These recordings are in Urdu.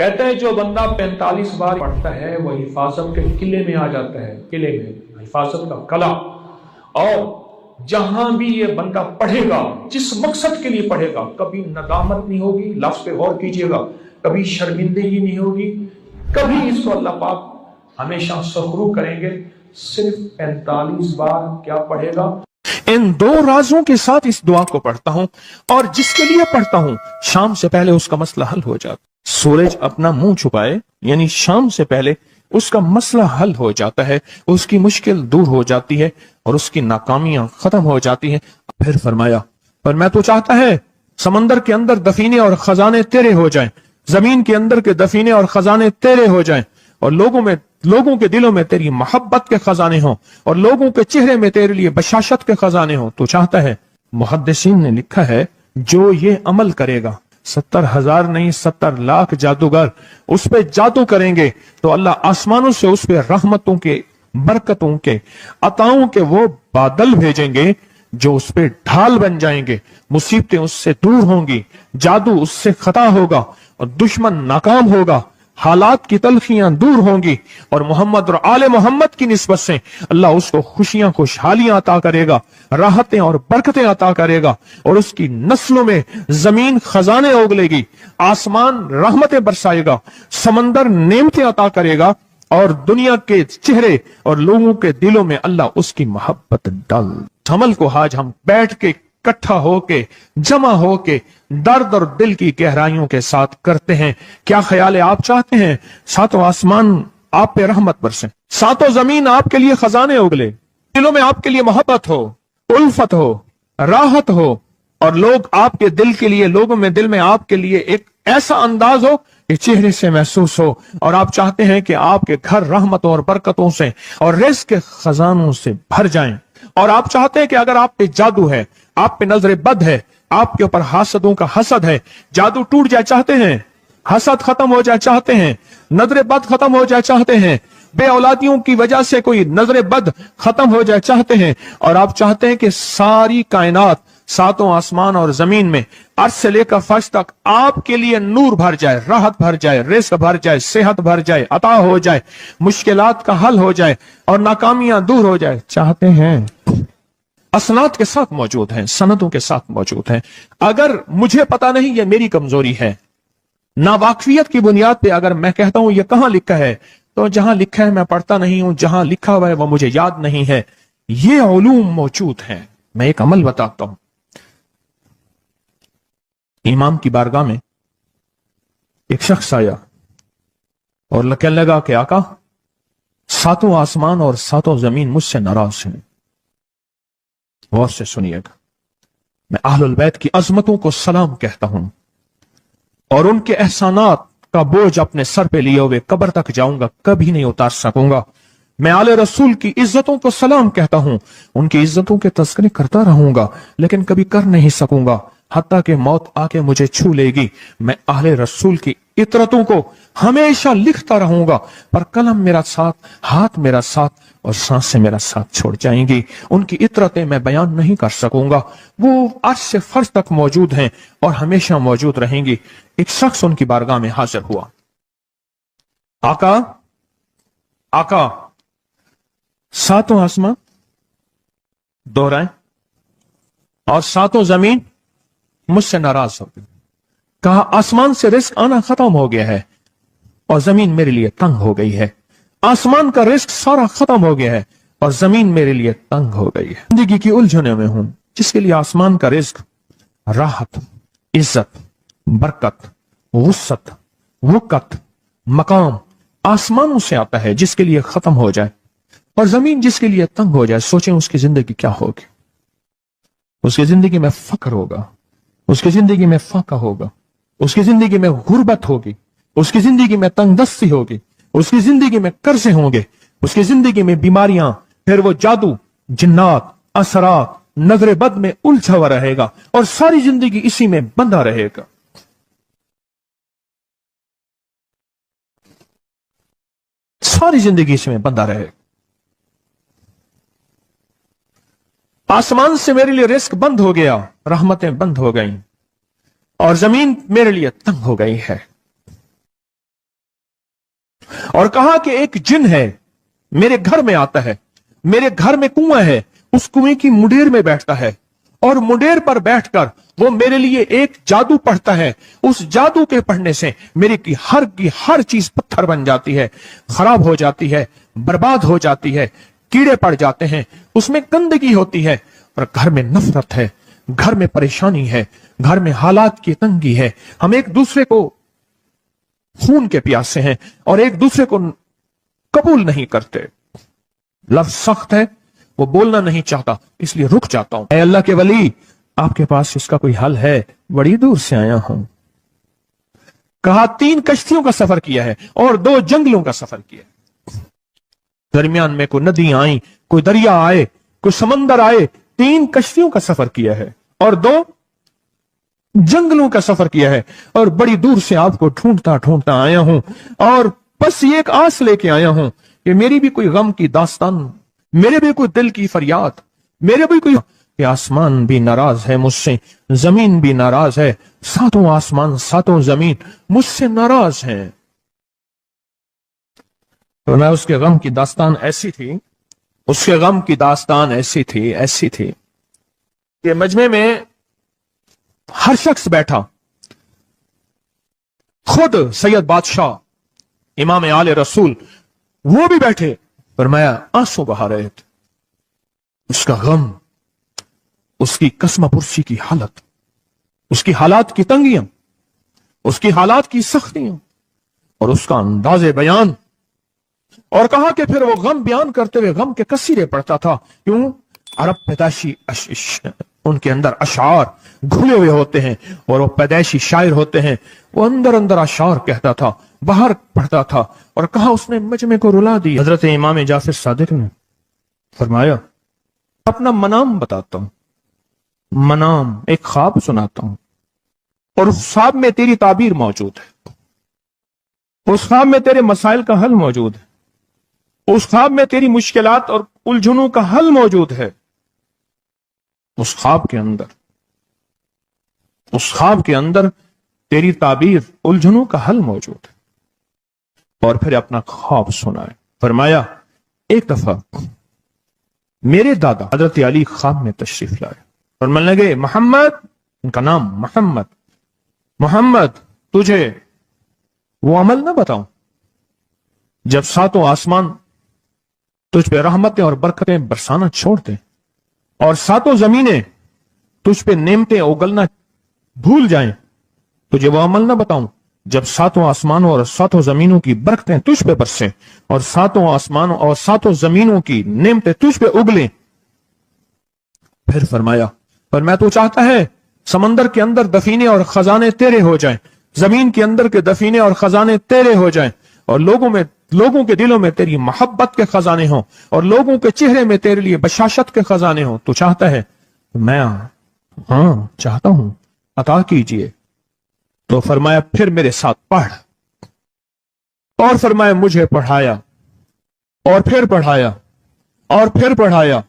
کہتے ہیں جو بندہ 45 بار پڑھتا ہے وہ حفاظت کے قلعے میں آ جاتا ہے، قلعے میں حفاظت کا قلعہ۔ اور جہاں بھی یہ بندہ پڑھے گا، جس مقصد کے لیے پڑھے گا، کبھی ندامت نہیں ہوگی، لفظ پہ غور کیجئے گا، کبھی شرمندگی نہیں ہوگی، کبھی اس کو اللہ پاک ہمیشہ سخرو کریں گے۔ صرف 45 بار کیا پڑھے گا؟ ان دو رازوں کے ساتھ اس دعا کو پڑھتا ہوں، اور جس کے لیے پڑھتا ہوں شام سے پہلے اس کا مسئلہ حل ہو جاتا۔ سورج اپنا منہ چھپائے یعنی شام سے پہلے اس کا مسئلہ حل ہو جاتا ہے، اس کی مشکل دور ہو جاتی ہے اور اس کی ناکامیاں ختم ہو جاتی ہیں۔ پھر فرمایا، پر میں تو چاہتا ہے سمندر کے اندر دفینے اور خزانے تیرے ہو جائیں، زمین کے اندر کے دفینے اور خزانے تیرے ہو جائیں، اور لوگوں کے دلوں میں تیری محبت کے خزانے ہوں، اور لوگوں کے چہرے میں تیرے لیے بشاشت کے خزانے ہوں۔ تو چاہتا ہے، محدثین نے لکھا ہے، جو یہ عمل کرے گا، 70,000 نہیں 70 لاکھ جادوگر اس پہ جادو کریں گے تو اللہ آسمانوں سے اس پہ رحمتوں کے، برکتوں کے، عطاؤں کے وہ بادل بھیجیں گے جو اس پہ ڈھال بن جائیں گے، مصیبتیں اس سے دور ہوں گی، جادو اس سے خطا ہوگا اور دشمن ناکام ہوگا، حالات کی تلخیاں دور ہوں گی، اور محمد اور آل محمد کی نسبت سے اللہ اس کو خوشیاں، خوشحالیاں عطا کرے گا، راحتیں اور برکتیں عطا کرے گا، اور اس کی نسلوں میں زمین خزانے اگلے گی، آسمان رحمتیں برسائے گا، سمندر نعمتیں عطا کرے گا، اور دنیا کے چہرے اور لوگوں کے دلوں میں اللہ اس کی محبت ڈال۔ عمل کو آج ہم بیٹھ کے اکٹھا ہو کے، جمع ہو کے، درد اور دل کی گہرائیوں کے ساتھ کرتے ہیں۔ کیا خیال ہے؟ آپ چاہتے ہیں ساتوں آسمان آپ پہ رحمت برسیں، ساتوں زمین آپ کے لیے خزانے اگلے، دلوں میں آپ کے لیے محبت ہو، الفت ہو، راحت ہو، اور لوگ آپ کے دل کے لیے، لوگوں میں دل میں آپ کے لیے ایک ایسا انداز ہو کہ چہرے سے محسوس ہو، اور آپ چاہتے ہیں کہ آپ کے گھر رحمتوں اور برکتوں سے اور رزق کے خزانوں سے بھر جائیں، اور آپ چاہتے ہیں کہ اگر آپ پہ جادو ہے، آپ پہ نظر بد ہے، آپ کے اوپر حاسدوں کا حسد ہے، جادو ٹوٹ جائے چاہتے ہیں، حسد ختم ہو جائے چاہتے ہیں، نظر بد ختم ہو جائے چاہتے ہیں، بے اولادیوں کی وجہ سے کوئی نظر بد ختم ہو جائے چاہتے ہیں، اور آپ چاہتے ہیں کہ ساری کائنات، ساتوں آسمان اور زمین میں، عرش سے لے کر فرش تک آپ کے لیے نور بھر جائے، راحت بھر جائے، رزق بھر جائے، صحت بھر جائے، عطا ہو جائے، مشکلات کا حل ہو جائے اور ناکامیاں دور ہو جائے چاہتے ہیں۔ اسناد کے ساتھ موجود ہیں، سندوں کے ساتھ موجود ہیں۔ اگر مجھے پتا نہیں، یہ میری کمزوری ہے، ناواقفیت کی بنیاد پہ اگر میں کہتا ہوں یہ کہاں لکھا ہے، تو جہاں لکھا ہے میں پڑھتا نہیں ہوں، جہاں لکھا ہوا ہے وہ مجھے یاد نہیں ہے۔ یہ علوم موجود ہیں۔ میں ایک عمل بتاتا ہوں۔ امام کی بارگاہ میں ایک شخص آیا اور کہنے لگا کہ آقا، ساتوں آسمان اور ساتوں زمین مجھ سے ناراض ہیں۔ غور سے سنیے گا، میں اہل البیت کی عظمتوں کو سلام کہتا ہوں، اور ان کے احسانات کا بوجھ اپنے سر پہ لیے ہوئے قبر تک جاؤں گا، کبھی نہیں اتار سکوں گا۔ میں آل رسول کی عزتوں کو سلام کہتا ہوں، ان کی عزتوں کے تذکرے کرتا رہوں گا، لیکن کبھی کر نہیں سکوں گا، حتیٰ کہ موت آ کے مجھے چھو لے گی۔ میں اہل رسول کی عطرتوں کو ہمیشہ لکھتا رہوں گا، پر قلم میرا ساتھ، ہاتھ میرا ساتھ اور سانسیں میرا ساتھ چھوڑ جائیں گی۔ ان کی عطرتیں میں بیان نہیں کر سکوں گا، وہ عرش سے فرش تک موجود ہیں اور ہمیشہ موجود رہیں گی۔ ایک شخص ان کی بارگاہ میں حاضر ہوا۔ آقا، آقا، ساتوں آسمان دوہرائیں اور ساتوں زمین مجھ سے ناراض ہو گئی۔ کہا، آسمان سے رزق آنا ختم ہو گیا ہے اور زمین میرے لیے تنگ ہو گئی ہے۔ آسمان کا رزق سارا ختم ہو گیا ہے اور زمین میرے لیے تنگ ہو گئی ہے۔ زندگی کی الجھنوں میں ہوں، جس کے لیے آسمان کا رزق، راحت، عزت، برکت، وسعت، وقت، مقام آسمانوں سے آتا ہے، جس کے لیے ختم ہو جائے، اور زمین جس کے لیے تنگ ہو جائے، سوچیں اس کی زندگی کیا ہوگی۔ اس کی زندگی میں فقر ہوگا، اس کی زندگی میں فاقہ ہوگا، اس کی زندگی میں غربت ہوگی، اس کی زندگی میں تنگ دستی ہوگی، اس کی زندگی میں قرضے ہوں گے، اس کی زندگی میں بیماریاں، پھر وہ جادو، جنات، اثرات، نظر بد میں الجھا ہوا رہے گا، اور ساری زندگی اسی میں بندھا رہے گا۔ ساری زندگی اس میں بندھا رہے گا۔ آسمان سے میرے لیے رزق بند ہو گیا، رحمتیں بند ہو گئیں، اور زمین میرے لیے تنگ ہو گئی ہے۔ اور کہا کہ ایک جن ہے میرے گھر میں آتا ہے, میرے گھر میں کنواں ہے, اس کنویں کی مڈیر میں بیٹھتا ہے اور مڈیر پر بیٹھ کر وہ میرے لیے ایک جادو پڑھتا ہے. اس جادو کے پڑھنے سے میری کی ہر چیز پتھر بن جاتی ہے, خراب ہو جاتی ہے, برباد ہو جاتی ہے, کیڑے پڑ جاتے ہیں, اس میں گندگی ہوتی ہے, اور گھر میں نفرت ہے, گھر میں پریشانی ہے, گھر میں حالات کی تنگی ہے, ہم ایک دوسرے کو خون کے پیاسے ہیں اور ایک دوسرے کو قبول نہیں کرتے. لفظ سخت ہے, وہ بولنا نہیں چاہتا, اس لیے رک جاتا ہوں. اے اللہ کے ولی, آپ کے پاس اس کا کوئی حل ہے؟ بڑی دور سے آیا ہوں. کہا 3 کشتیوں کا سفر کیا ہے اور 2 جنگلوں کا سفر کیا ہے. درمیان میں کوئی ندیاں آئیں, کوئی دریا آئے, کوئی سمندر آئے. 3 کشتیوں کا سفر کیا ہے اور 2 جنگلوں کا سفر کیا ہے, اور بڑی دور سے آپ کو ڈھونڈتا ڈھونڈتا آیا ہوں, اور بس یہ ایک آس لے کے آیا ہوں کہ میری بھی کوئی غم کی داستان, میرے بھی کوئی دل کی فریاد, میرے بھی کوئی, کہ آسمان بھی ناراض ہے مجھ سے, زمین بھی ناراض ہے, 7 آسمان 7 زمین مجھ سے ناراض ہیں. تو میں اس کے غم کی داستان ایسی تھی, اس کے غم کی داستان ایسی تھی کہ مجمع میں ہر شخص بیٹھا, خود سید بادشاہ امام آل رسول وہ بھی بیٹھے. فرمایا آنسو بہا رہے تھے. اس کا غم, اس کی قسمہ پرسی کی حالت, اس کی حالات کی تنگیاں, اس کی حالات کی سختیاں, اور اس کا انداز بیان. اور کہا کہ پھر وہ غم بیان کرتے ہوئے غم کے کثیرے پڑھتا تھا. کیوں؟ عرب پیدائشی ان کے اندر اشعار گھلے ہوئے ہوتے ہیں, اور وہ پیدائشی شاعر ہوتے ہیں. وہ اندر اشعار کہتا تھا, باہر پڑھتا تھا. اور کہا اس نے مجمع کو رلا دی. حضرت امام جعفر صادق نے فرمایا اپنا منام بتاتا ہوں, منام ایک خواب سناتا ہوں, اور اس خواب میں تیری تعبیر موجود ہے, اس خواب میں تیرے مسائل کا حل موجود ہے, اس خواب میں تیری مشکلات اور الجھنوں کا حل موجود ہے. اس خواب کے اندر تیری تعبیر, الجھنوں کا حل موجود ہے. اور پھر اپنا خواب سنائے. فرمایا ایک دفعہ میرے دادا حضرت علی خواب میں تشریف لائے اور فرمانے لگے محمد, ان کا نام محمد, تجھے وہ عمل نہ بتاؤں جب 7 آسمان تجھ پہ رحمتیں اور برکتیں برسانا چھوڑ دیں, اور 7 زمینیں تجھ پہ نعمتیں اگلنا بھول جائیں. تجھے وہ عمل نہ بتاؤں جب 7 آسمانوں اور 7 زمینوں کی برکتیں تجھ پہ برسیں, اور 7 آسمانوں اور 7 زمینوں کی نعمتیں تجھ پہ اگلیں. پھر فرمایا فرمایا تو چاہتا ہے سمندر کے اندر دفینے اور خزانے تیرے ہو جائیں, زمین کے اندر کے دفینے اور خزانے تیرے ہو جائیں, اور لوگوں کے دلوں میں تیری محبت کے خزانے ہوں, اور لوگوں کے چہرے میں تیرے لیے بشاشت کے خزانے ہوں. تو چاہتا ہے؟ میں ہاں چاہتا ہوں, عطا کیجئے. تو فرمایا پھر میرے ساتھ پڑھ. اور فرمایا مجھے پڑھایا, اور پھر پڑھایا, اور پھر پڑھایا,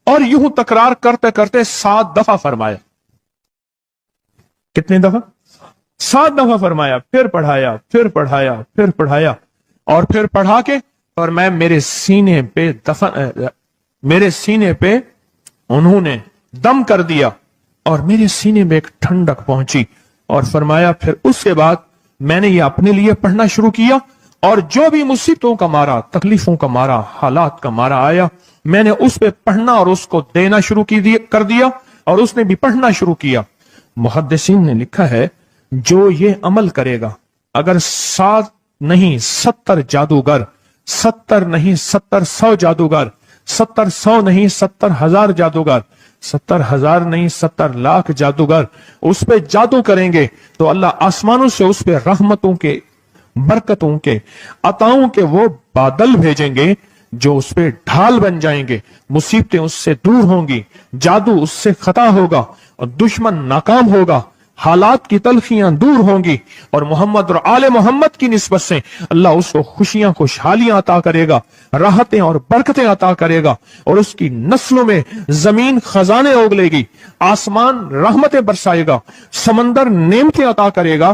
اور یوں تکرار کرتے کرتے 7 دفعہ فرمایا. کتنی دفعہ؟ 7 دفعہ فرمایا. پھر پڑھایا, پھر پڑھایا, پھر پڑھایا, اور پھر پڑھا کے اور میں میرے سینے پہ انہوں نے دم کر دیا, اور میرے سینے میں ایک ٹھنڈک پہنچی. اور فرمایا پھر اس کے بعد میں نے یہ اپنے لیے پڑھنا شروع کیا, اور جو بھی مصیبتوں کا مارا, تکلیفوں کا مارا, حالات کا مارا آیا, میں نے اس پہ پڑھنا اور اس کو دینا شروع کر دیا, اور اس نے بھی پڑھنا شروع کیا. محدثین نے لکھا ہے جو یہ عمل کرے گا, اگر 7 نہیں 70 جادوگر, 70 نہیں 100 جادوگر, 100 نہیں 70,000 جادوگر, 70,000 نہیں 70 لاکھ جادوگر اس پہ جادو کریں گے, تو اللہ آسمانوں سے اس پہ رحمتوں کے, برکتوں کے, عطاؤں کے وہ بادل بھیجیں گے جو اس پہ ڈھال بن جائیں گے. مصیبتیں اس سے دور ہوں گی, جادو اس سے خطا ہوگا, اور دشمن ناکام ہوگا, حالات کی تلخیاں دور ہوں گی, اور محمد اور آل محمد کی نسبت سے اللہ اس کو خوشیاں, خوشحالیاں عطا کرے گا, راحتیں اور برکتیں عطا کرے گا, اور اس کی نسلوں میں زمین خزانے اگلے گی, آسمان رحمتیں برسائے گا, سمندر نعمتیں عطا کرے گا,